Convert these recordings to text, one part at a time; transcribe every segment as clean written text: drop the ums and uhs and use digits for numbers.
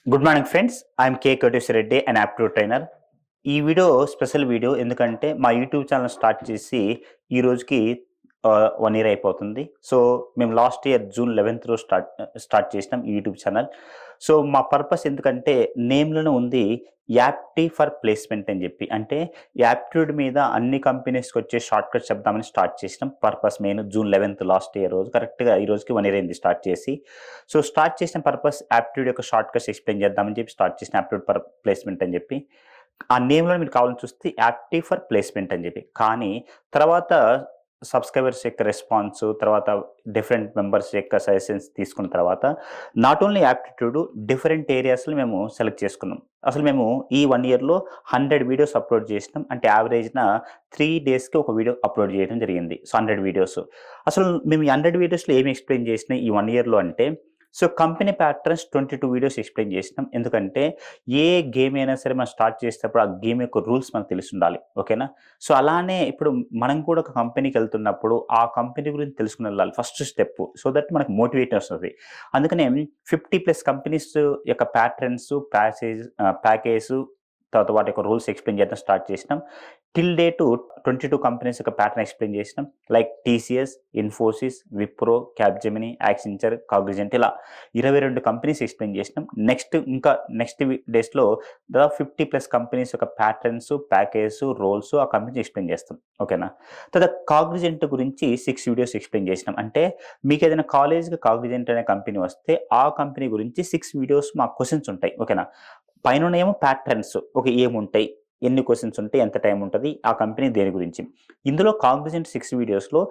Good morning friends. I'm K Koteswara Reddy and aptitude trainer. ఈ video special video ఎందుకంటే మా YouTube channel start చేసి ఈ రోజుకి 1 ఇయర్ అయిపోతుంది. సో మేము లాస్ట్ ఇయర్ జూన్ 11th రోజు స్టార్ట్ చేసినాం ఈ యూట్యూబ్ ఛానల్. సో మా పర్పస్ ఎందుకంటే నేమ్‌లోనే ఉంది యాప్టీ ఫర్ ప్లేస్‌మెంట్ అని చెప్పి. అంటే యాప్టిట్యూడ్ మీద అన్ని కంపెనీస్‌కొచ్చే షార్ట్‌కట్స్ చెప్దామని స్టార్ట్ చేసినాం. Purpose main June 11th last year రోజు కరెక్ట్‌గా ఈ రోజుకి 1 ఇయర్ అయింది స్టార్ట్ చేసి. సో స్టార్ట్ చేసిన పర్పస్ యాప్టిట్యూడ్ యొక్క షార్ట్‌కట్స్ ఎక్స్‌ప్లెయిన్ చేద్దామని చెప్పి స్టార్ట్ చేసిన యాప్టిట్యూడ్ ఫర్ ప్లేస్‌మెంట్ అని చెప్పి. ఆ నేమ్‌లో మీరు కావాలని చూస్తే యాప్టీ ఫర్ ప్లేస్‌మెంట్ అని చెప్పి. కానీ తర్వాత సబ్‌స్క్రైబర్స్ యొక్క రెస్పాన్స్, తర్వాత డిఫరెంట్ మెంబర్స్ యొక్క సజెషన్స్ తీసుకున్న తర్వాత నాట్ ఓన్లీ యాప్టిట్యూడ్ డిఫరెంట్ ఏరియాస్‌లో మేము సెలెక్ట్ చేసుకున్నాం. అసలు మేము ఈ 1 ఇయర్‌లో 100 వీడియోస్ అప్‌లోడ్ చేసినాం. అంటే యావరేజ్‌న 3 డేస్‌కి ఒక వీడియో అప్‌లోడ్ చేయడం జరిగింది. So 100 videos. అసలు మేము ఈ 100 వీడియోస్‌లో ఏమి ఎక్స్‌ప్లెయిన్ చేసినాం ఈ 1 ఇయర్‌లో అంటే so company patterns 22 videos explain చేసినాం. ఎందుకంటే ఏ గేమ్ అయినా సరే మనం స్టార్ట్ చేసేటప్పుడు ఆ గేమ్ యొక్క రూల్స్ మనకు తెలిసుండాలి. ఓకేనా? సో అలానే ఇప్పుడు మనం కూడా ఒక కంపెనీకెళ్తున్నప్పుడు ఆ కంపెనీ గురించి తెలుసుకొని వెళ్ళాలి ఫస్ట్ స్టెప్పు. సో దట్ మనకు మోటివేషన్ వస్తది. అందుకనే 50+ కంపెనీస్ యొక్క ప్యాటర్న్స్, ప్యాకేజ్ తర్వాత వాటి యొక్క రూల్స్ ఎక్స్‌ప్లెయిన్ చేయడం స్టార్ట్ చేసినాం. టిల్ డేటు 22 కంపెనీస్ యొక్క ప్యాటర్న్ ఎక్స్‌ప్లెయిన్ చేసినాం. Like TCS, Infosys, Wipro, Capgemini, Accenture, Cognizant ఇలా 22 కంపెనీస్ ఎక్స్‌ప్లెయిన్ చేసినాం. నెక్స్ట్ డేస్‌లో దాదాపు 50+ కంపెనీస్ యొక్క ప్యాటర్న్స్, ప్యాకేజ్, రోల్స్ ఆ కంపెనీస్ ఎక్స్‌ప్లెయిన్ చేస్తాం. ఓకేనా? తర్వాత కాగ్నిజెంట్ గురించి 6 వీడియోస్ ఎక్స్‌ప్లెయిన్ చేసినాం. అంటే మీకేదైనా కాలేజ్‌కి కాగ్నిజెంట్ అనే కంపెనీ వస్తే ఆ కంపెనీ గురించి 6 వీడియోస్ మా క్వెషన్స్ ఉంటాయి. ఓకేనా? పైననేమో ప్యాటర్న్స్ ఏముంటాయి? ఎన్ని క్వెషన్స్ ఉంటాయి? ఎంత టైం ఉంటది? ఆ కంపెనీ దేని గురించి? ఇందులో కాగ్నిజెంట్ 6 వీడియోస్‌లో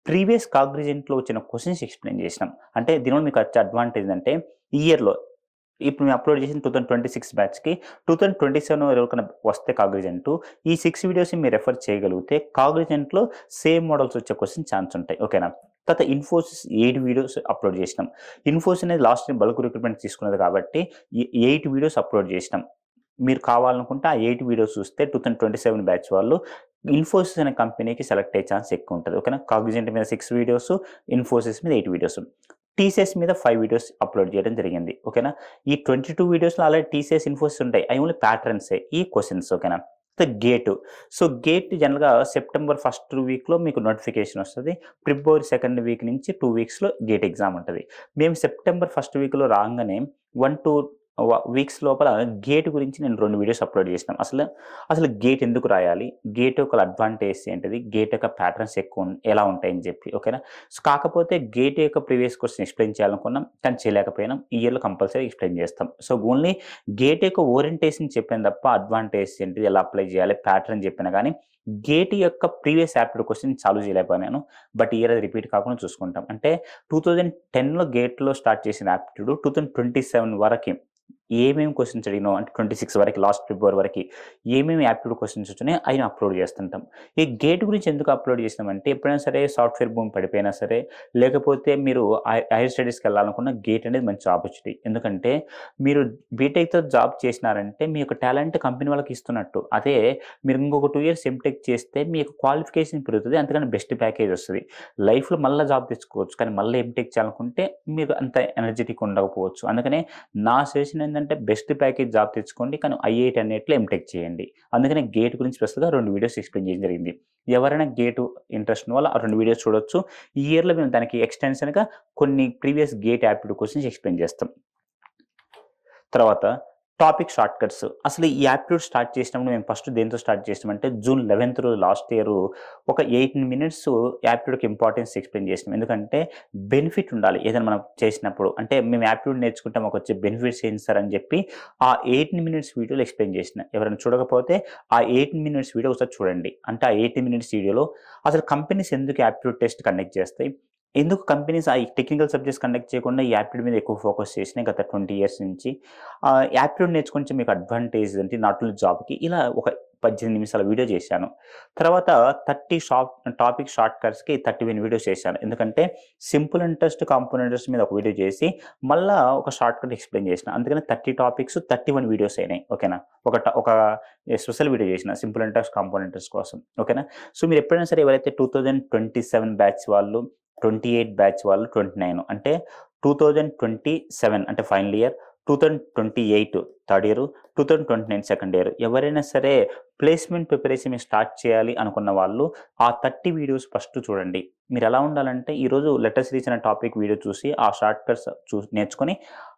ప్రీవియస్ కాగ్నిజెంట్‌లో వచ్చిన క్వెషన్స్ ఎక్స్‌ప్లెయిన్ చేసినాం. అంటే దీనివల్ల మీకు వచ్చే అడ్వాంటేజ్ అంటే ఈ ఇయర్‌లో ఇప్పుడు మేము అప్‌లోడ్ చేసిన 2026 బ్యాచ్‌కి 2027 ఎవరికైనా వస్తే కాగ్నిజెంట్ ఈ 6 వీడియోస్‌ని మీరు రెఫర్ చేయగలిగితే కాగ్నిజెంట్‌లో సేమ్ మోడల్స్ వచ్చే క్వెషన్ ఛాన్స్ ఉంటాయి. ఓకేనా? తర్వాత ఇన్ఫోసిస్ 7 వీడియోస్ అప్‌లోడ్ చేసినాం. ఇన్ఫోసిస్ అనేది లాస్ట్ టైమ్ బల్క్ రిక్రూట్‌మెంట్ తీసుకున్నది కాబట్టి 8 వీడియోస్ అప్‌లోడ్ చేసినాం. మీరు కావాలనుకుంటే ఆ 8 వీడియోస్ చూస్తే 2027 బ్యాచ్ వాళ్ళు ఇన్ఫోసిస్ అనే కంపెనీకి సెలెక్ట్ అయ్యే ఛాన్స్ ఎక్కువ ఉంటది. ఓకేనా? కాగ్నిజెంట్ మీద 6 వీడియోస్, ఇన్ఫోసిస్ మీద 8 వీడియోస్. టీసీఎస్ మీద 5 వీడియోస్ అప్‌లోడ్ చేయడం జరిగింది. ఓకేనా? ఈ 22 వీడియోస్‌లో ఆల్రెడీ టీసీఎస్, ఇన్ఫోసిస్ ఉంటాయి. అవి ఓన్లీ ప్యాటర్న్సే. ఈ క్వెషన్స్ ఓకేనా? గేట్. సో గేట్ జనరల్‌గా సెప్టెంబర్ ఫస్ట్ వీక్‌లో మీకు నోటిఫికేషన్ వస్తది. ఫిబ్రవరి సెకండ్ వీక్ నుంచి 2 వీక్స్‌లో గేట్ ఎగ్జామ్ ఉంటది. మేము సెప్టెంబర్ ఫస్ట్ వీక్‌లో రాంగానే 1-2 వీక్స్ లోపల గేట్ గురించి నేను 2 వీడియోస్ అప్‌లోడ్ చేసినాం. అసలు గేట్ ఎందుకు రాయాలి? గేట్ యొక్క అడ్వాంటేజ్ ఏంటిది? గేట్ యొక్క ప్యాటర్న్స్ ఎలా ఉంటాయని చెప్పి. ఓకేనా? సో కాకపోతే గేట్ యొక్క ప్రీవియస్ క్వెషన్ ఎక్స్‌ప్లెయిన్ చేయాలనుకున్నాం. కానీ చేయలేకపోయినాం. ఈ ఇయర్‌లో కంపల్సరీ ఎక్స్‌ప్లెయిన్ చేస్తాం. సో ఓన్లీ గేట్ యొక్క ఓరియంటేషన్ చెప్పాను తప్ప అడ్వాంటేజ్ ఏంటిది? ఎలా అప్లై చేయాలి? ప్యాటర్న్ చెప్పినా గానీ గేట్ యొక్క ప్రీవియస్ యాప్టిట్యూడ్ క్వెషన్ సాల్వ్ చేయలేకపోయాను. బట్ ఈ ఇయర్ అది రిపీట్ కాకుండా చూసుకుంటాం. అంటే 2010లో గేట్‌లో స్టార్ట్ చేసిన యాప్టిట్యూడ్ 2027 వరకి ఏమేమి క్వెషన్స్ అడిగినావు అంటే 26 వరకి లాస్ట్ ఫిబ్రవరి వరకి ఏమేమి యాప్టిట్యూడ్ క్వెషన్స్ వచ్చినాయో అయి అప్‌లోడ్ చేస్తుంటాం. ఈ గేట్ గురించి ఎందుకు అప్‌లోడ్ చేసినామంటే ఎప్పుడైనా సరే సాఫ్ట్‌వేర్ బూమ్ పడిపోయినా సరే, లేకపోతే మీరు హైర్ స్టడీస్‌కెళ్ళాలనుకున్న గేట్ అనేది మంచి ఆపర్చునిటీ. ఎందుకంటే మీరు బీటెక్‌తో జాబ్ చేసినారంటే మీ యొక్క టాలెంట్ కంపెనీ వాళ్ళకి ఇస్తున్నట్టు. అదే మీరు ఇంకొక 2 ఇయర్స్ ఎంటెక్ చేస్తే మీ యొక్క క్వాలిఫికేషన్ పెరుగుతది. అంతకన్నా బెస్ట్ ప్యాకేజ్ వస్తది. లైఫ్‌లో మళ్ళా జాబ్ తెచ్చుకోవచ్చు. కానీ మళ్ళీ ఎంటెక్ చేయాలనుకుంటే మీరు అంత ఎనర్జిటిక్ ఉండకపోవచ్చు. అందుకనే నా సజెషన్ ఏందంటే బెస్ట్ ప్యాకేజ్ జాబ్ తెచ్చుకోండి. కానీ ఐఐటీ అన్నిట్లో ఎంటెక్ చేయండి. అందుకనే గేట్ గురించి ప్రస్తుతం 2 వీడియోస్ ఎక్స్‌ప్లెయిన్ చేయడం జరిగింది. ఎవరైనా గేటు ఇంట్రెస్ట్ ఉన్న వాళ్ళు ఆ 2 వీడియోస్ చూడొచ్చు. ఈ ఇయర్‌లో మేము దానికి ఎక్స్‌టెన్షన్‌గా కొన్ని previous gate aptitude questions explain చేస్తాం. తర్వాత టాపిక్ షార్ట్‌కట్స్. అసలు ఈ యాప్టిట్యూడ్ స్టార్ట్ చేసినప్పుడు మేము ఫస్ట్ దేనితో స్టార్ట్ చేసినామంటే జూన్ 11th రోజు లాస్ట్ ఇయర్ ఒక 18 మినిట్స్ యాప్టిట్యూడ్‌కి ఇంపార్టెన్స్ ఎక్స్‌ప్లెయిన్ చేసినాం. ఎందుకంటే బెనిఫిట్ ఉండాలి ఏదైనా మనం చేసినప్పుడు. అంటే మేము యాప్టిట్యూడ్ నేర్చుకుంటే మాకొచ్చే బెనిఫిట్స్ ఏంటి సార్ అని చెప్పి ఆ 18 మినిట్స్ వీడియోలో ఎక్స్‌ప్లెయిన్ చేసిన. ఎవరైనా చూడకపోతే ఆ 18 మినిట్స్ వీడియో ఒకసారి చూడండి. అంటే ఆ 18 మినిట్స్ వీడియోలో అసలు కంపెనీస్ ఎందుకు యాప్టిట్యూడ్ టెస్ట్ కండక్ట్ చేస్తాయి? ఎందుకు కంపెనీస్ ఆ టెక్నికల్ సబ్జెక్ట్స్ కండక్ట్ చేయకుండా ఈ యాప్టిట్యూడ్ మీద ఎక్కువ ఫోకస్ చేసినాయి గత 20 ఇయర్స్ నుంచి. యాప్టిట్యూడ్ నేర్చుకుంటే మీకు అడ్వాంటేజ్ ఏంటి? నాట్ ఓన్లీ జాబ్‌కి ఇలా ఒక 18 నిమిషాల వీడియో చేశాను. తర్వాత 30 టాపిక్ షార్ట్ కట్స్‌కి 31 వీడియోస్ చేశాను. ఎందుకంటే సింపుల్ ఇంట్రెస్ట్, కాంపౌండ్ ఇంట్రెస్ట్ మీద ఒక వీడియో చేసి మళ్ళా ఒక షార్ట్ కట్ ఎక్స్‌ప్లెయిన్ చేసిన. అందుకని 30 టాపిక్స్ 31 వీడియోస్ అయినాయి. ఓకేనా? ఒక స్పెషల్ వీడియో చేసిన సింపుల్ ఇంట్రెస్ట్, కాంపౌండ్ ఇంట్రెస్ట్ కోసం. ఓకేనా? సో మీరు ఎప్పుడైనా సరే ఎవరైతే 2027 బ్యాచ్ వాళ్ళు, 28 బ్యాచ్ వాళ్ళు, 29 అంటే 2027 అంటే final year, 2028 third year, 2029 second year ఎవరైనా సరే ప్లేస్మెంట్ ప్రిపరేషన్ మీరు స్టార్ట్ చేయాలి అనుకున్న వాళ్ళు ఆ 30 వీడియోస్ ఫస్ట్ చూడండి. మీరు ఎలా ఉండాలంటే ఈరోజు లెటర్ సిరీస్ అనే టాపిక్ వీడియో చూసి ఆ షార్ట్ కట్స్ నేర్చుకొని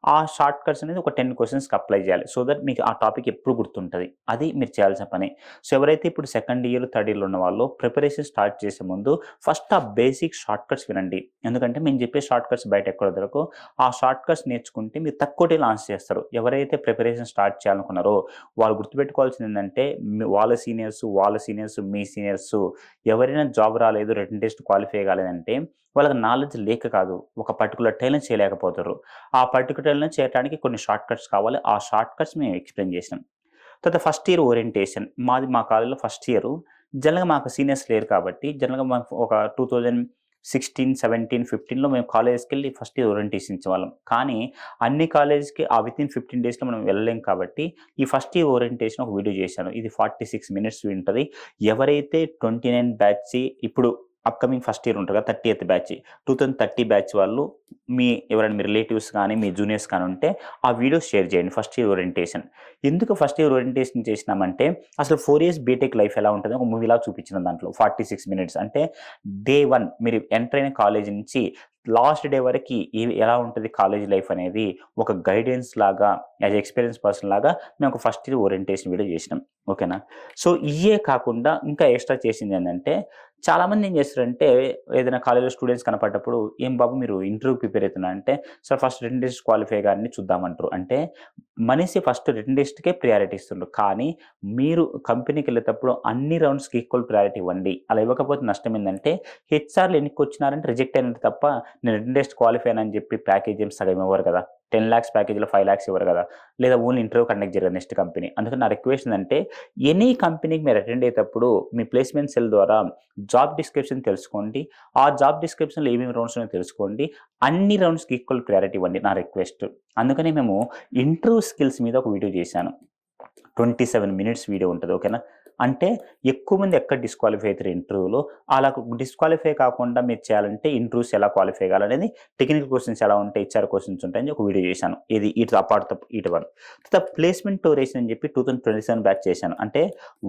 ఆ షార్ట్ కట్స్ అనేది ఒక 10 క్వెషన్స్‌కి అప్లై చేయాలి. సో దట్ మీకు ఆ టాపిక్ ఎప్పుడు గుర్తుంటది. అది మీరు చేయాల్సిన పని. సో ఎవరైతే ఇప్పుడు సెకండ్ ఇయర్, థర్డ్ ఇయర్‌లో ఉన్న వాళ్ళు ప్రిపరేషన్ స్టార్ట్ చేసే ముందు ఫస్ట్ ఆ బేసిక్ షార్ట్ కట్స్ వినండి. ఎందుకంటే మేము చెప్పే షార్ట్ కట్స్ బయట ఎక్కడ దొరకవు. ఆ షార్ట్ కట్స్ నేర్చుకుంటే మీరు తక్కువ టైంలో ఆన్సర్ చేస్తారు. ఎవరైతే ప్రిపరేషన్ స్టార్ట్ చేయాలనుకున్నారో వాళ్ళు గుర్తుపెట్టుకోవాల్సింది ఏందంటే వాళ్ళ సీనియర్స్, మీ సీనియర్స్ ఎవరైనా జాబ్ రాలేదు, రిటన్ టెస్ట్ క్వాలిఫై కాలేదంటే వాళ్ళకి నాలెడ్జ్ లేక కాదు. ఒక పర్టిక్యులర్ టైంలో చేయలేకపోతారు. ఆ పర్టిక్యులర్ టైంలో చేయడానికి కొన్ని షార్ట్ కట్స్ కావాలి. ఆ షార్ట్ కట్స్ మేము ఎక్స్‌ప్లెయిన్ చేసినాం. తర్వాత ఫస్ట్ ఇయర్ ఓరియంటేషన్. మా కాలేజ్‌లో ఫస్ట్ ఇయరు జనరల్‌గా మాకు సీనియర్స్ లేరు కాబట్టి జనరల్‌గా మాకు ఒక 2016, 17, 15లో మేము కాలేజ్‌కెళ్ళి ఫస్ట్ ఇయర్ ఓరియంటేషన్ ఇచ్చేవాళ్ళం. కానీ అన్ని కాలేజ్‌కి వితిన్ 15 డేస్‌లో మనం వెళ్ళలేం కాబట్టి ఈ ఫస్ట్ ఇయర్ ఓరియంటేషన్ ఒక వీడియో చేశాను. ఇది 46 మినిట్స్ ఉంటది. ఎవరైతే 29 బ్యాచ్ ఇప్పుడు అప్‌కమింగ్ ఫస్ట్ ఇయర్ ఉంటారు కదా! 30థ్ బ్యాచ్ 2030 బ్యాచ్ వాళ్ళు ఎవరైనా మీ రిలేటివ్స్ కానీ, మీ జూనియర్స్ కానీ ఉంటే ఆ వీడియోస్ షేర్ చేయండి. First year orientation. ఎందుకు ఫస్ట్ ఇయర్ ఓరియంటేషన్ చేసినామంటే అసలు 4 ఇయర్స్ బీటెక్ లైఫ్ ఎలా ఉంటదో ఒక మూవీలాగా చూపించినాం దాంట్లో 46 మినిట్స్. అంటే డే 1 మీరు ఎంటర్ అయిన కాలేజీ నుంచి లాస్ట్ డే వరకి ఎలా ఉంటది కాలేజీ లైఫ్ అనేది ఒక గైడెన్స్ లాగా యాస్ ఎక్స్‌పీరియన్స్ పర్సన్ లాగా మేము ఒక ఫస్ట్ ఇయర్ ఓరియంటేషన్ వీడియో చేసినాం. ఓకేనా? సో ఇయ్యే కాకుండా ఇంకా ఎక్స్‌ట్రా చేసిందేందంటే చాలామంది ఏం చేస్తారంటే ఏదైనా కాలేజ్‌లో స్టూడెంట్స్ కనపడ్డప్పుడు "ఏం బాబు మీరు ఇంటర్వ్యూకి ప్రిపేర్ అవుతున్నా" అంటే "sir first written test qualify గారిని చూద్దామంటారు." అంటే మనిషి ఫస్ట్ రిటన్ టెస్ట్‌కే ప్రయారిటీ ఇస్తుండు. కానీ మీరు కంపెనీకెళ్ళేటప్పుడు అన్ని రౌండ్స్‌కి ఈక్వల్ ప్రయారిటీ ఇవ్వండి. అలా ఇవ్వకపోతే నష్టం ఏందంటే హెచ్ఆర్‌లు ఎన్నికొచ్చినారంటే రిజెక్ట్ అయినట్టు తప్ప నేను రిటన్ టెస్ట్ క్వాలిఫై అని చెప్పి ప్యాకేజ్ ఏం సగం ఇవ్వరు కదా! 10,00,000 ప్యాకేజ్‌లో 5,00,000 ఇవ్వరు కదా! లేదా ఓన్లీ ఇంటర్వ్యూ కండక్ట్ చేయరు నెక్స్ట్ కంపెనీ. అందుకని నా రిక్వెస్ట్ ఏందంటే ఎనీ కంపెనీకి మీరు అటెండ్ అయ్యేటప్పుడు మీ ప్లేస్‌మెంట్ సెల్ ద్వారా జాబ్ డిస్క్రిప్షన్ తెలుసుకోండి. ఆ జాబ్ డిస్క్రిప్షన్‌లో ఏమేమి రౌండ్స్ ఉన్నాయో తెలుసుకోండి. అన్ని రౌండ్స్‌కి ఈక్వల్ ప్రయారిటీ ఇవ్వండి నా రిక్వెస్ట్. అందుకని మేము ఇంటర్వ్యూ స్కిల్స్ మీద ఒక వీడియో చేశాను. 27 మినిట్స్ వీడియో ఉంటది. ఓకేనా? అంటే ఎక్కువ మంది ఎక్కడ డిస్‌క్వాలిఫై అయితారు ఇంటర్వ్యూలో. అలా డిస్‌క్వాలిఫై కాకుండా మీరు చేయాలంటే ఇంటర్వ్యూస్ ఎలా క్వాలిఫై కావాలనేది టెక్నికల్ క్వెషన్స్ ఎలా ఉంటాయి, హెచ్ఆర్ క్వెషన్స్ ఉంటాయని ఒక వీడియో చేశాను. ఇది ఇటు అపార్ట్ ఇటు వన్. తర్వాత ప్లేస్‌మెంట్ టూరేషన్ అని చెప్పి 2027 బ్యాచ్ చేశాను. అంటే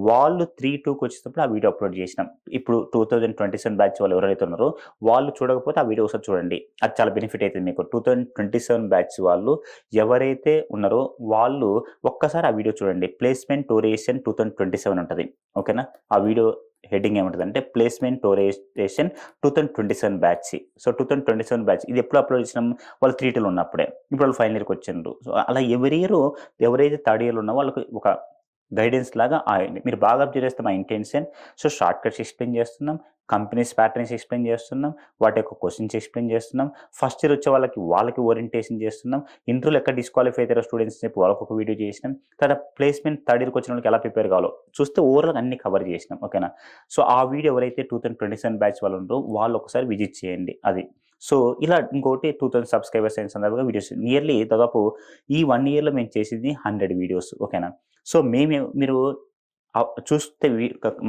వాళ్ళు 3-2కి వచ్చేటప్పుడు ఆ వీడియో అప్‌లోడ్ చేసినాం. ఇప్పుడు 2027 బ్యాచ్ వాళ్ళు ఎవరైతే ఉన్నారో వాళ్ళు చూడకపోతే ఆ వీడియో ఒకసారి చూడండి. అది చాలా బెనిఫిట్ అయితది మీకు. 2027 బ్యాచ్ వాళ్ళు ఎవరైతే ఉన్నారో వాళ్ళు ఒక్కసారి ఆ వీడియో చూడండి. ప్లేస్‌మెంట్ టూరేషన్ 2027 ఉంటది. ఓకేనా? ఆ వీడియో హెడ్డింగ్ ఏముంటదంటే ప్లేస్‌మెంట్ టూరేషన్ 2027 బ్యాచ్. సో, 2027 బ్యాచ్ ఇది ఎప్పుడు అప్‌లోడ్ చేసినాం? వాళ్ళు 3-2లో ఉన్నప్పుడే. ఇప్పుడు వాళ్ళు ఫైనల్ ఇయర్‌కి వచ్చిండ్రు. సో, అలా ఎవ్రీ ఇయర్ ఎవరైతే థర్డ్ ఇయర్‌లో ఉన్నారో వాళ్ళకి ఒక గైడెన్స్ లాగా మీరు బాగా అబ్జర్వ్ చేస్తే మా intention so, short cuts explain చేస్తున్నాం. కంపెనీస్ ప్యాటర్న్స్ ఎక్స్‌ప్లెయిన్ చేస్తున్నాం. వాటి యొక్క క్వెషన్స్ ఎక్స్‌ప్లెయిన్ చేస్తున్నాం. ఫస్ట్ ఇయర్ వచ్చే వాళ్ళకి ఓరియంటేషన్ చేస్తున్నాం. ఇంటర్వ్యూలో ఎక్కడ డిస్‌క్వాలిఫై అయితారో స్టూడెంట్స్ చెప్పి వాళ్ళకొక వీడియో చేసినాం. తర్వాత ప్లేస్‌మెంట్ థర్డ్ ఇయర్‌కి వచ్చిన వాళ్ళకి ఎలా ప్రిపేర్ కావాలో చూస్తే ఓవరాల్‌గా అన్నీ కవర్ చేసినాం. ఓకేనా? సో, ఆ వీడియో ఎవరైతే 2027 బ్యాచ్ వాళ్ళు ఉన్నారో వాళ్ళు ఒకసారి విజిట్ చేయండి అది. సో, ఇలా ఇంకోటి 2000 సబ్‌స్క్రైబర్స్ అయిన సందర్భంగా వీడియోస్ నియర్లీ దాదాపు ఈ 1 ఇయర్‌లో మేము చేసింది 100 వీడియోస్. ఓకేనా? సో, మీరు చూస్తే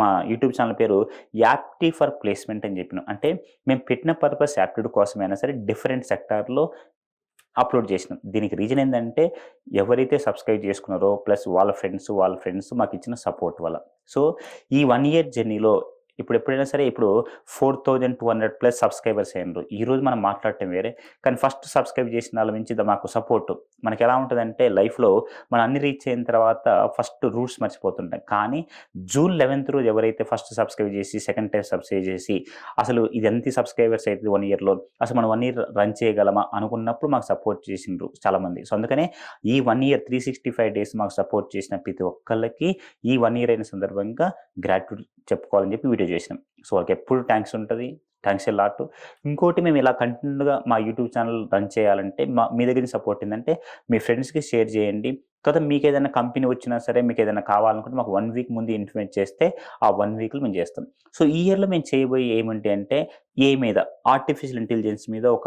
మా యూట్యూబ్ ఛానల్ పేరు యాప్టీ ఫర్ ప్లేస్‌మెంట్ అని చెప్పినాం. అంటే మేము పెట్టిన పర్పస్ యాప్టిట్యూడ్ కోసమైనా సరే డిఫరెంట్ సెక్టార్‌లో అప్‌లోడ్ చేసినాం. దీనికి రీజన్ ఏందంటే ఎవరైతే సబ్‌స్క్రైబ్ చేసుకున్నారో ప్లస్ వాళ్ళ ఫ్రెండ్స్ మాకిచ్చిన సపోర్ట్ వల్ల. సో, ఈ 1 ఇయర్ జర్నీలో ఎప్పుడైనా సరే ఇప్పుడు 4200+ సబ్‌స్క్రైబర్స్ అయ్యిండ్రు. ఈరోజు మనం మాట్లాడటం వేరే. కానీ ఫస్ట్ సబ్‌స్క్రైబ్ చేసిన ఆళ్ళ నుంచి మాకు సపోర్ట్ మనకెలా ఉంటదంటే లైఫ్‌లో మనం అన్ని రీచ్ అయిన తర్వాత ఫస్ట్ రూట్స్ మర్చిపోతుంటాం. కానీ జూన్ 11థ్ రోజు ఎవరైతే ఫస్ట్ సబ్‌స్క్రైబ్ చేసి, సెకండ్ టైమ్ సబ్‌స్క్రైబ్ చేసి అసలు ఇది ఎంత సబ్‌స్క్రైబర్స్ అయితది 1 ఇయర్‌లో అసలు మనం 1 ఇయర్ రన్ చేయగలమా అనుకున్నప్పుడు మాకు సపోర్ట్ చేసిండ్రు చాలామంది. సో, అందుకనే ఈ 1 ఇయర్ 365 డేస్ మాకు సపోర్ట్ చేసిన ప్రతి ఒక్కళ్ళకి ఈ 1 ఇయర్ అయిన సందర్భంగా గ్రాటిట్యూడ్ చెప్పుకోవాలని చెప్పి వీడియో చేసినాం. సో, వాళ్ళకెప్పుడు థాంక్స్ ఉంటది. Thanks a lot. ఇంకోటి మేము ఇలా కంటిన్యూగా మా యూట్యూబ్ ఛానల్ రన్ చేయాలంటే మీ దగ్గర నుంచి సపోర్ట్ ఏందంటే మీ ఫ్రెండ్స్‌కి షేర్ చేయండి. తర్వాత మీకేదైనా కంపెనీ వచ్చినా సరే మీకేదైనా కావాలనుకుంటే మాకు 1 వీక్ ముందు ఇన్ఫర్మేట్ చేస్తే ఆ 1 వీక్‌లో మేము చేస్తాం. సో, ఈ ఇయర్‌లో మేము చేయబోయేయి ఏమిటి అంటే ఏఐ మీద ఆర్టిఫిషియల్ ఇంటెలిజెన్స్ మీద ఒక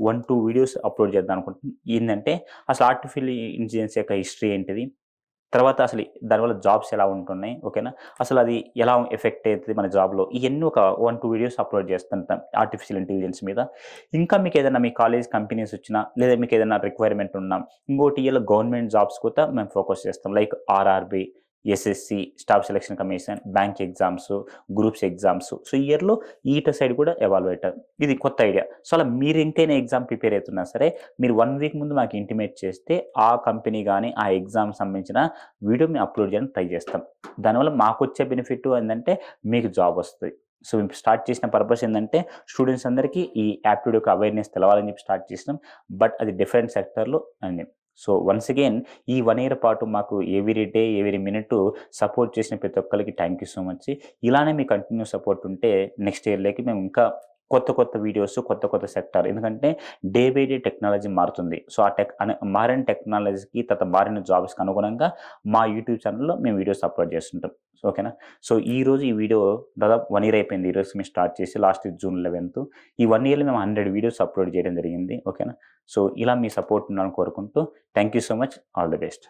1, 2 వీడియోస్ అప్‌లోడ్ చేద్దాం అనుకుంటున్నాం. ఏందంటే అసలు ఆర్టిఫిషియల్ ఇంటెలిజెన్స్ యొక్క హిస్టరీ ఏంటిది? తర్వాత అసలు దానివల్ల జాబ్స్ ఎలా ఉంటున్నాయి, ఓకేనా? అసలు అది ఎలా ఎఫెక్ట్ అవుతుంది మన జాబ్‌లో, ఇయన్నీ ఒక 1, 2 వీడియోస్ అప్‌లోడ్ చేస్తుంటాం ఆర్టిఫిషియల్ ఇంటెలిజెన్స్ మీద. ఇంకా మీకేదైనా మీ కాలేజ్ కంపెనీస్ వచ్చినా, లేదా మీకేదైనా రిక్వైర్మెంట్ ఉన్నా, ఇంకోటి ఇయాల గవర్నమెంట్ జాబ్స్ కూడా మేము ఫోకస్ చేస్తాం. Like RRB, SSC, staff selection commission, bank exams, groups exams. So, ఈ ఇయర్‌లో ఈట సైడ్ కూడా ఎవాల్యుయేటర్. ఇది కొత్త ఐడియా. సో, అలా మీరు ఇంకైనా ఎగ్జామ్ ప్రిపేర్ అవుతున్నా సరే, మీరు 1 వీక్ ముందు మాకు ఇంటిమేట్ చేస్తే, ఆ కంపెనీ గాని, ఆ ఎగ్జామ్ సంబంధించిన వీడియో మేము అప్‌లోడ్ చేయడానికి ట్రై చేస్తాం. దానివల్ల మాకొచ్చే బెనిఫిట్ ఏందంటే, మీకు జాబ్ వస్తది. సో, మేము స్టార్ట్ చేసిన పర్పస్ ఏందంటే, స్టూడెంట్స్ అందరికీ ఈ యాప్టిట్యూడ్ యొక్క అవేర్‌నెస్ తెలవాలని చెప్పి స్టార్ట్ చేసినాం. బట్ అది డిఫరెంట్ సెక్టార్‌లో అండి. సో, వన్స్ అగైన్ ఈ 1 ఇయర్ పాటు మాకు every day, every minute support చేసిన ప్రతి ఒక్కళ్ళకి థ్యాంక్ యూ సో మచ్. ఇలానే మీ కంటిన్యూ సపోర్ట్ ఉంటే నెక్స్ట్ ఇయర్‌లోకి మేము ఇంకా కొత్త కొత్త వీడియోస్, కొత్త కొత్త సెక్టార్, ఎందుకంటే డే బై డే టెక్నాలజీ మారుతుంది. సో, ఆ మారిన టెక్నాలజీకి తర్వాత మారిన జాబ్స్‌కి అనుగుణంగా మా యూట్యూబ్ ఛానెల్‌లో మేము వీడియోస్ అప్‌లోడ్ చేస్తుంటాం. సో, ఓకేనా? సో, ఈరోజు ఈ వీడియో దాదాపు 1 ఇయర్ అయిపోయింది. ఈరోజు మేము స్టార్ట్ చేసి లాస్ట్ జూన్ 11థ్. ఈ 1 ఇయర్‌లో మేము 100 వీడియోస్ అప్‌లోడ్ చేయడం జరిగింది. ఓకేనా? సో, ఇలా మీ సపోర్ట్ ఉండాలని కోరుకుంటూ thank you so much. All the best.